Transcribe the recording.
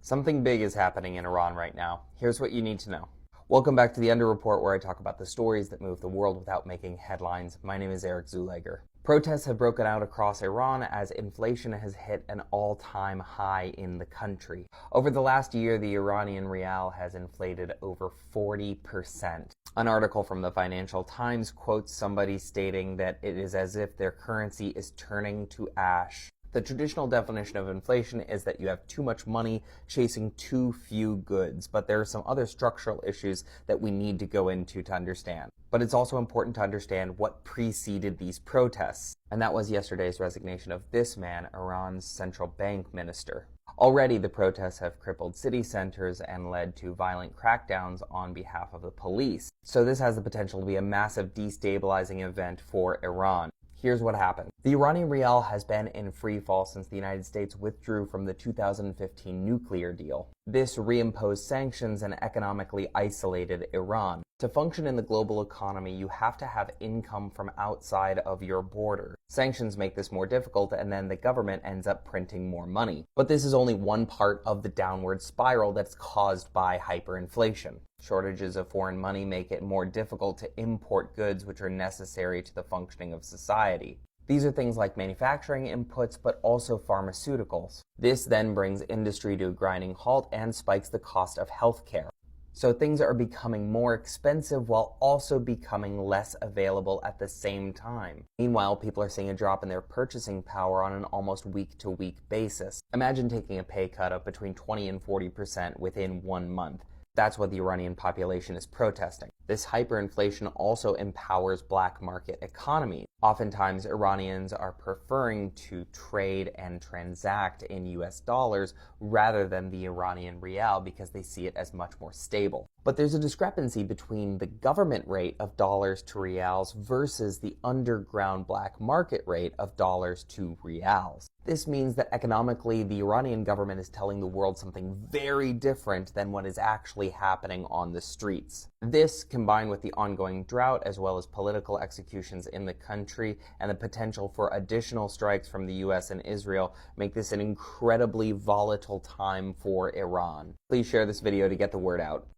Something big is happening in Iran right now. Here's what you need to know. Welcome back to the Under Report, where I talk about the stories that move the world without making headlines. My name is Eric Zuleger. Protests have broken out across Iran as inflation has hit an all-time high in the country. Over the last year, the Iranian rial has inflated over 40%. An article from the Financial Times quotes somebody stating that it is as if their currency is turning to ash. The traditional definition of inflation is that you have too much money chasing too few goods, but there are some other structural issues that we need to go into to understand. But it's also important to understand what preceded these protests, and that was yesterday's resignation of this man, Iran's central bank minister. Already, the protests have crippled city centers and led to violent crackdowns on behalf of the police. So this has the potential to be a massive destabilizing event for Iran. Here's what happened. The Iranian rial has been in free fall since the United States withdrew from the 2015 nuclear deal. This reimposed sanctions and economically isolated Iran. To function in the global economy, you have to have income from outside of your border. Sanctions make this more difficult, and then the government ends up printing more money. But this is only one part of the downward spiral that's caused by hyperinflation. Shortages of foreign money make it more difficult to import goods which are necessary to the functioning of society. These are things like manufacturing inputs, but also pharmaceuticals. This then brings industry to a grinding halt and spikes the cost of healthcare. So things are becoming more expensive while also becoming less available at the same time. Meanwhile, people are seeing a drop in their purchasing power on an almost week-to-week basis. Imagine taking a pay cut of between 20 and 40% within 1 month. That's what the Iranian population is protesting. This hyperinflation also empowers black market economies. Oftentimes, Iranians are preferring to trade and transact in US dollars rather than the Iranian rial because they see it as much more stable. But there's a discrepancy between the government rate of dollars to reals versus the underground black market rate of dollars to reals. This means that economically, the Iranian government is telling the world something very different than what is actually happening on the streets. This, combined with the ongoing drought as well as political executions in the country and the potential for additional strikes from the US and Israel, make this an incredibly volatile time for Iran. Please share this video to get the word out.